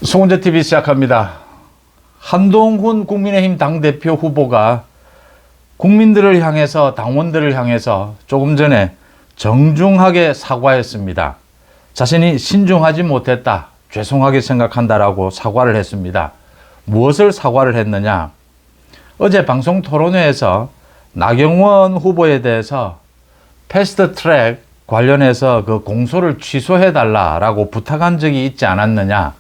송은재TV 시작합니다. 한동훈 국민의힘 당대표 후보가 국민들을 향해서, 당원들을 향해서 조금 전에 정중하게 사과했습니다. 자신이 신중하지 못했다, 죄송하게 생각한다라고 사과를 했습니다. 무엇을 사과를 했느냐? 어제 방송 토론회에서 나경원 후보에 대해서 패스트트랙 관련해서 그 공소를 취소해달라라고 부탁한 적이 있지 않았느냐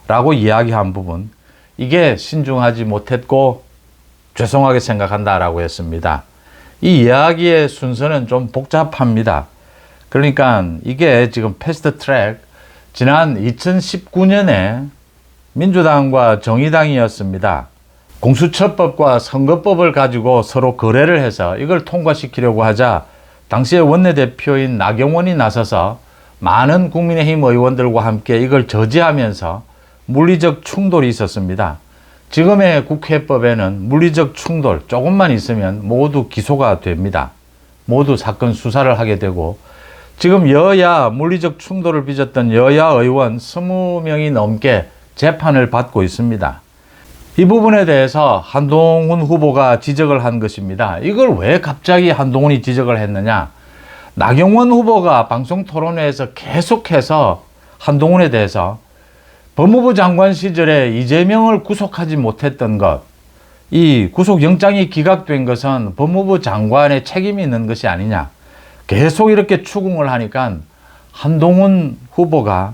라고 이야기한 부분, 이게 신중하지 못했고 죄송하게 생각한다라고 했습니다. 이 이야기의 순서는 좀 복잡합니다. 그러니까 이게 지금 패스트트랙, 지난 2019년에 민주당과 정의당이었습니다. 공수처법과 선거법을 가지고 서로 거래를 해서 이걸 통과시키려고 하자 당시에 원내대표인 나경원이 나서서 많은 국민의힘 의원들과 함께 이걸 저지하면서 물리적 충돌이 있었습니다. 지금의 국회법에는 물리적 충돌 조금만 있으면 모두 기소가 됩니다. 모두 사건 수사를 하게 되고, 지금 여야 물리적 충돌을 빚었던 여야 의원 20명이 넘게 재판을 받고 있습니다. 이 부분에 대해서 한동훈 후보가 지적을 한 것입니다. 이걸 왜 갑자기 한동훈이 지적을 했느냐? 나경원 후보가 방송 토론회에서 계속해서 한동훈에 대해서 법무부 장관 시절에 이재명을 구속하지 못했던 것, 이 구속영장이 기각된 것은 법무부 장관의 책임이 있는 것이 아니냐, 계속 이렇게 추궁을 하니까 한동훈 후보가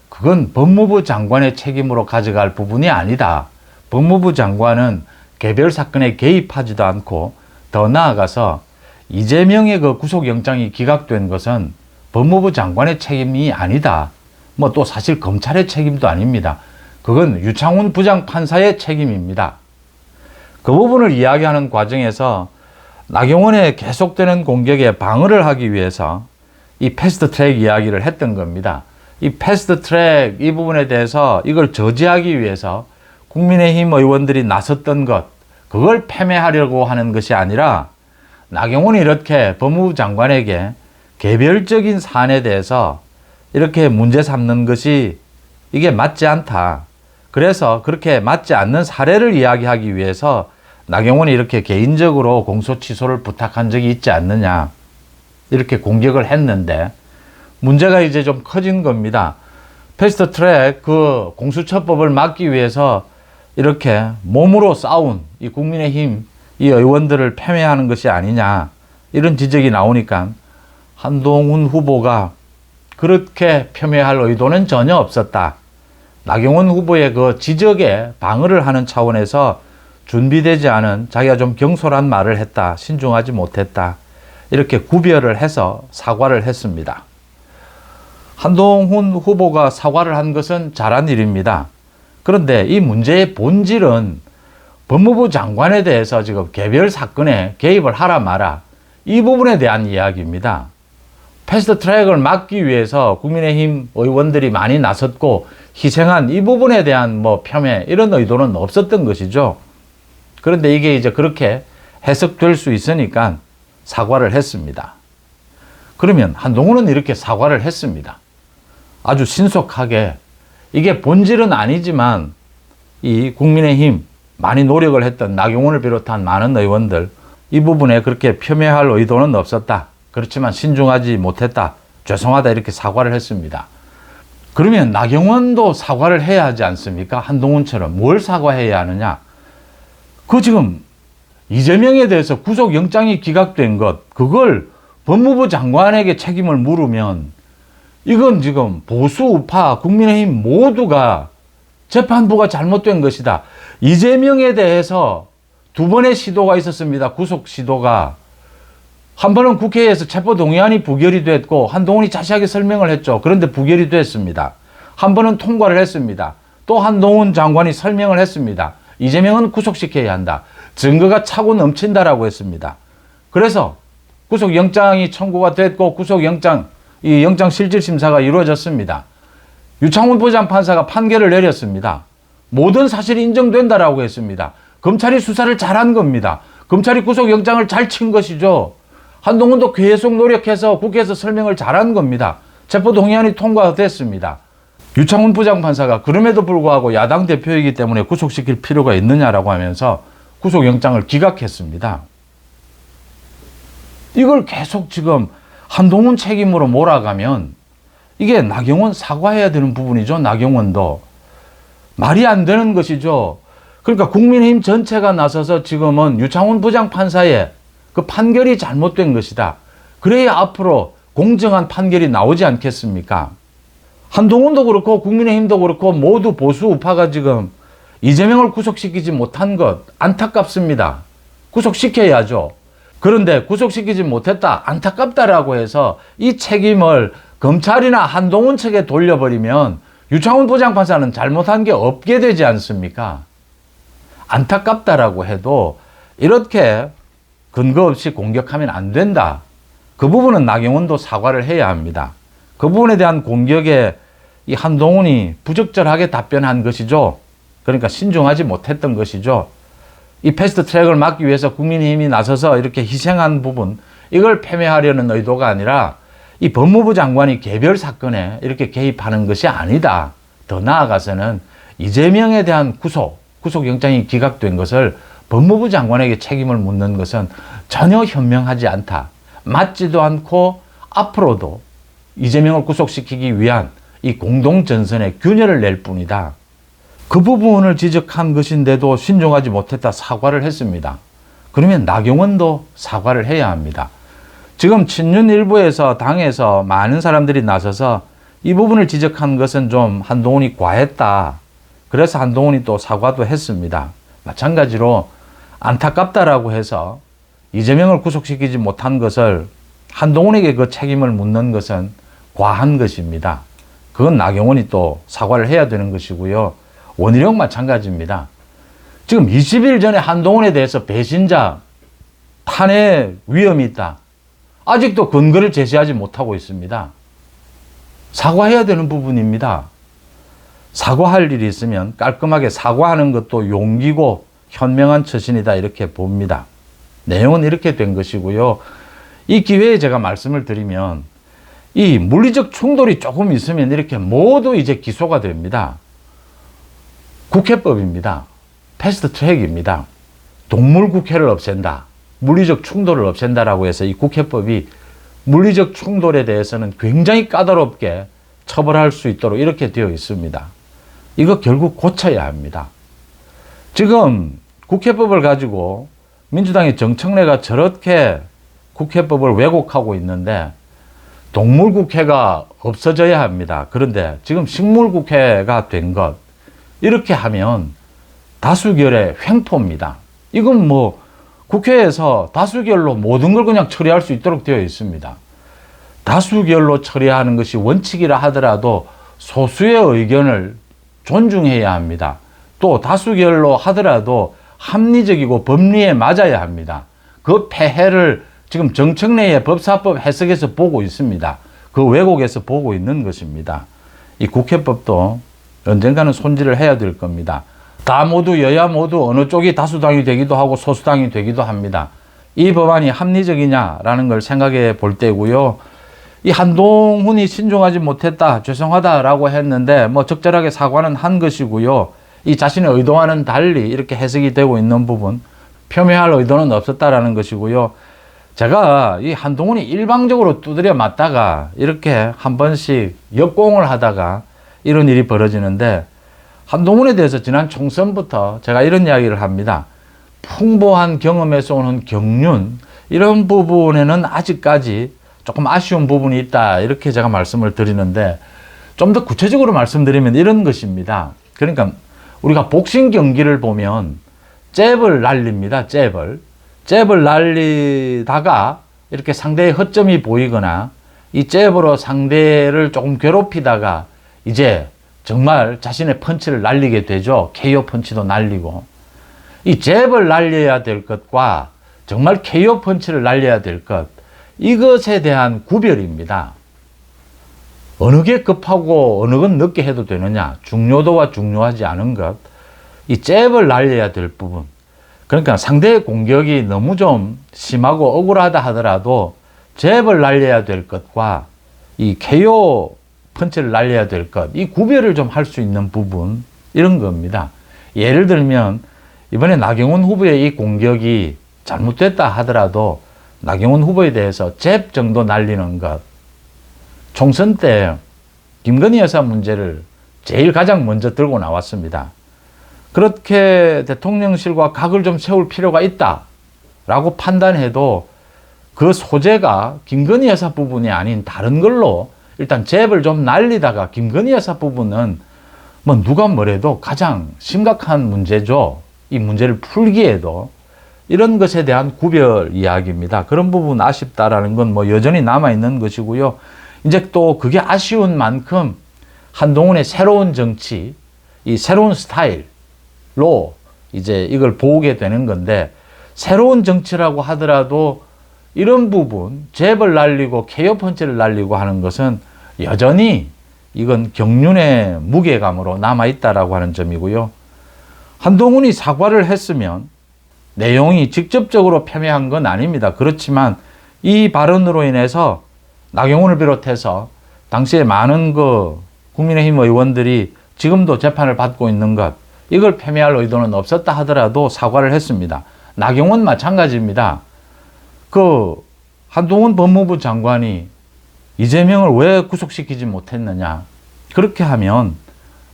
그건 법무부 장관의 책임으로 가져갈 부분이 아니다. 법무부 장관은 개별 사건에 개입하지도 않고, 더 나아가서 이재명의 그 구속영장이 기각된 것은 법무부 장관의 책임이 아니다. 뭐 또 사실 검찰의 책임도 아닙니다. 그건 유창훈 부장판사의 책임입니다. 그 부분을 이야기하는 과정에서 나경원의 계속되는 공격에 방어를 하기 위해서 이 패스트트랙 이야기를 했던 겁니다. 이 패스트트랙 이 부분에 대해서 이걸 저지하기 위해서 국민의힘 의원들이 나섰던 것, 그걸 패매하려고 하는 것이 아니라 나경원이 이렇게 법무부 장관에게 개별적인 사안에 대해서 이렇게 문제 삼는 것이 이게 맞지 않다. 그래서 그렇게 맞지 않는 사례를 이야기하기 위해서 나경원이 이렇게 개인적으로 공소 취소를 부탁한 적이 있지 않느냐, 이렇게 공격을 했는데, 문제가 이제 좀 커진 겁니다. 패스트트랙 그 공수처법을 막기 위해서 이렇게 몸으로 싸운 이 국민의힘 이 의원들을 패매하는 것이 아니냐, 이런 지적이 나오니까 한동훈 후보가 그렇게 폄훼할 의도는 전혀 없었다. 나경원 후보의 그 지적에 방어를 하는 차원에서 준비되지 않은, 자기가 좀 경솔한 말을 했다, 신중하지 못했다, 이렇게 구별을 해서 사과를 했습니다. 한동훈 후보가 사과를 한 것은 잘한 일입니다. 그런데 이 문제의 본질은 법무부 장관에 대해서 지금 개별 사건에 개입을 하라 마라, 이 부분에 대한 이야기입니다. 패스트트랙을 막기 위해서 국민의힘 의원들이 많이 나섰고 희생한 이 부분에 대한 뭐 폄훼, 이런 의도는 없었던 것이죠. 그런데 이게 이제 그렇게 해석될 수 있으니까 사과를 했습니다. 그러면 한동훈은 이렇게 사과를 했습니다. 아주 신속하게. 이게 본질은 아니지만 이 국민의힘 많이 노력을 했던 나경원을 비롯한 많은 의원들, 이 부분에 그렇게 폄훼할 의도는 없었다, 그렇지만 신중하지 못했다, 죄송하다, 이렇게 사과를 했습니다. 그러면 나경원도 사과를 해야 하지 않습니까? 한동훈처럼. 뭘 사과해야 하느냐? 그 지금 이재명에 대해서 구속영장이 기각된 것, 그걸 법무부 장관에게 책임을 물으면 이건 지금 보수 우파 국민의힘 모두가 재판부가 잘못된 것이다. 이재명에 대해서 두 번의 시도가 있었습니다. 구속 시도가. 한 번은 국회에서 체포동의안이 부결이 됐고 한동훈이 자세하게 설명을 했죠. 그런데 부결이 됐습니다. 한 번은 통과를 했습니다. 또 한동훈 장관이 설명을 했습니다. 이재명은 구속시켜야 한다, 증거가 차고 넘친다라고 했습니다. 그래서 구속영장이 청구가 됐고 구속영장, 이 영장실질심사가 이루어졌습니다. 유창훈 부장판사가 판결을 내렸습니다. 모든 사실이 인정된다라고 했습니다. 검찰이 수사를 잘한 겁니다. 검찰이 구속영장을 잘 친 것이죠. 한동훈도 계속 노력해서 국회에서 설명을 잘한 겁니다. 체포동의안이 통과됐습니다. 유창훈 부장판사가 그럼에도 불구하고 야당 대표이기 때문에 구속시킬 필요가 있느냐라고 하면서 구속영장을 기각했습니다. 이걸 계속 지금 한동훈 책임으로 몰아가면 이게 나경원 사과해야 되는 부분이죠. 나경원도. 말이 안 되는 것이죠. 그러니까 국민의힘 전체가 나서서 지금은 유창훈 부장판사의 그 판결이 잘못된 것이다. 그래야 앞으로 공정한 판결이 나오지 않겠습니까? 한동훈도 그렇고 국민의힘도 그렇고 모두 보수 우파가 지금 이재명을 구속시키지 못한 것 안타깝습니다. 구속시켜야죠. 그런데 구속시키지 못했다, 안타깝다라고 해서 이 책임을 검찰이나 한동훈 측에 돌려버리면 유창훈 부장판사는 잘못한 게 없게 되지 않습니까? 안타깝다라고 해도 이렇게 근거 없이 공격하면 안 된다. 그 부분은 나경원도 사과를 해야 합니다. 그 부분에 대한 공격에 이 한동훈이 부적절하게 답변한 것이죠. 그러니까 신중하지 못했던 것이죠. 이 패스트 트랙을 막기 위해서 국민의힘이 나서서 이렇게 희생한 부분, 이걸 패배하려는 의도가 아니라 이 법무부 장관이 개별 사건에 이렇게 개입하는 것이 아니다. 더 나아가서는 이재명에 대한 구속영장이 기각된 것을 법무부 장관에게 책임을 묻는 것은 전혀 현명하지 않다. 맞지도 않고 앞으로도 이재명을 구속시키기 위한 이 공동전선에 균열을 낼 뿐이다. 그 부분을 지적한 것인데도 신중하지 못했다 사과를 했습니다. 그러면 나경원도 사과를 해야 합니다. 지금 친윤 일부에서 당에서 많은 사람들이 나서서 이 부분을 지적한 것은 좀 한동훈이 과했다. 그래서 한동훈이 또 사과도 했습니다. 마찬가지로 안타깝다라고 해서 이재명을 구속시키지 못한 것을 한동훈에게 그 책임을 묻는 것은 과한 것입니다. 그건 나경원이 또 사과를 해야 되는 것이고요. 원희룡 마찬가지입니다. 지금 20일 전에 한동훈에 대해서 배신자 탄핵 위험이 있다. 아직도 근거를 제시하지 못하고 있습니다. 사과해야 되는 부분입니다. 사과할 일이 있으면 깔끔하게 사과하는 것도 용기고 현명한 처신이다 이렇게 봅니다. 내용은 이렇게 된 것이고요. 이 기회에 제가 말씀을 드리면 이 물리적 충돌이 조금 있으면 이렇게 모두 이제 기소가 됩니다. 국회법입니다. 패스트 트랙입니다. 동물국회를 없앤다. 물리적 충돌을 없앤다라고 해서 이 국회법이 물리적 충돌에 대해서는 굉장히 까다롭게 처벌할 수 있도록 이렇게 되어 있습니다. 이거 결국 고쳐야 합니다. 지금 국회법을 가지고 민주당의 정청래가 저렇게 국회법을 왜곡하고 있는데 동물국회가 없어져야 합니다. 그런데 지금 식물국회가 된 것, 이렇게 하면 다수결의 횡포입니다. 이건 뭐 국회에서 다수결로 모든 걸 그냥 처리할 수 있도록 되어 있습니다. 다수결로 처리하는 것이 원칙이라 하더라도 소수의 의견을 존중해야 합니다. 또 다수결로 하더라도 합리적이고 법리에 맞아야 합니다. 그 폐해를 지금 정청래의 법사법 해석에서 보고 있습니다. 그 왜곡에서 보고 있는 것입니다. 이 국회법도 언젠가는 손질을 해야 될 겁니다. 다 모두 여야 모두 어느 쪽이 다수당이 되기도 하고 소수당이 되기도 합니다. 이 법안이 합리적이냐라는 걸 생각해 볼 때고요. 이 한동훈이 신중하지 못했다, 죄송하다라고 했는데 뭐 적절하게 사과는 한 것이고요. 이 자신의 의도와는 달리 이렇게 해석이 되고 있는 부분, 폄훼할 의도는 없었다라는 것이고요. 제가 이 한동훈이 일방적으로 두드려 맞다가 이렇게 한 번씩 역공을 하다가 이런 일이 벌어지는데, 한동훈에 대해서 지난 총선부터 제가 이런 이야기를 합니다. 풍부한 경험에서 오는 경륜, 이런 부분에는 아직까지 조금 아쉬운 부분이 있다, 이렇게 제가 말씀을 드리는데, 좀 더 구체적으로 말씀드리면 이런 것입니다. 그러니까 우리가 복싱 경기를 보면 잽을 날립니다. 잽을 날리다가 이렇게 상대의 허점이 보이거나 이 잽으로 상대를 조금 괴롭히다가 이제 정말 자신의 펀치를 날리게 되죠. KO 펀치도 날리고. 이 잽을 날려야 될 것과 정말 KO 펀치를 날려야 될 것, 이것에 대한 구별입니다. 어느 게 급하고 어느 건 늦게 해도 되느냐, 중요도와 중요하지 않은 것, 이 잽을 날려야 될 부분, 그러니까 상대의 공격이 너무 좀 심하고 억울하다 하더라도 잽을 날려야 될 것과 이 KO 펀치를 날려야 될 것, 이 구별을 좀 할 수 있는 부분, 이런 겁니다. 예를 들면 이번에 나경원 후보의 이 공격이 잘못됐다 하더라도 나경원 후보에 대해서 잽 정도 날리는 것, 총선 때 김건희 여사 문제를 제일 가장 먼저 들고 나왔습니다. 그렇게 대통령실과 각을 좀 세울 필요가 있다라고 판단해도 그 소재가 김건희 여사 부분이 아닌 다른 걸로 일단 잽을 좀 날리다가 김건희 여사 부분은 뭐 누가 뭐래도 가장 심각한 문제죠. 이 문제를 풀기에도 이런 것에 대한 구별 이야기입니다. 그런 부분 아쉽다라는 건 뭐 여전히 남아있는 것이고요. 이제 또 그게 아쉬운 만큼 한동훈의 새로운 정치, 이 새로운 스타일로 이제 이걸 보게 되는 건데, 새로운 정치라고 하더라도 이런 부분, 잽을 날리고 KO 펀치를 날리고 하는 것은 여전히 이건 경륜의 무게감으로 남아있다라고 하는 점이고요. 한동훈이 사과를 했으면 내용이 직접적으로 폄훼한 건 아닙니다. 그렇지만 이 발언으로 인해서 나경원을 비롯해서 당시에 많은 국민의힘 의원들이 지금도 재판을 받고 있는 것, 이걸 폄훼할 의도는 없었다 하더라도 사과를 했습니다. 나경원 마찬가지입니다. 한동훈 법무부 장관이 이재명을 왜 구속시키지 못했느냐, 그렇게 하면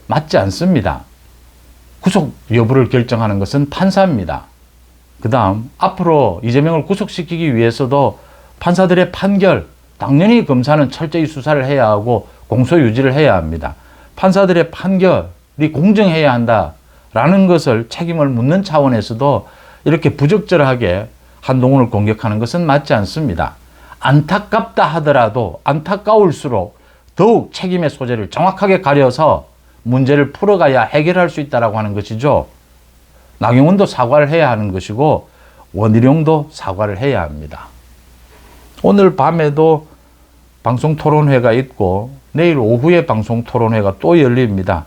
맞지 않습니다. 구속 여부를 결정하는 것은 판사입니다. 그 다음 앞으로 이재명을 구속시키기 위해서도 판사들의 판결, 당연히 검사는 철저히 수사를 해야 하고 공소유지를 해야 합니다. 판사들의 판결이 공정해야 한다라는 것을 책임을 묻는 차원에서도 이렇게 부적절하게 한동훈을 공격하는 것은 맞지 않습니다. 안타깝다 하더라도 안타까울수록 더욱 책임의 소재를 정확하게 가려서 문제를 풀어가야 해결할 수 있다고 하는 것이죠. 나경원도 사과를 해야 하는 것이고 원희룡도 사과를 해야 합니다. 오늘 밤에도 방송토론회가 있고 내일 오후에 방송토론회가 또 열립니다.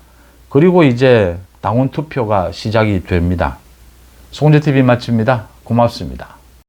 그리고 이제 당원 투표가 시작이 됩니다. 송재TV 마칩니다. 고맙습니다.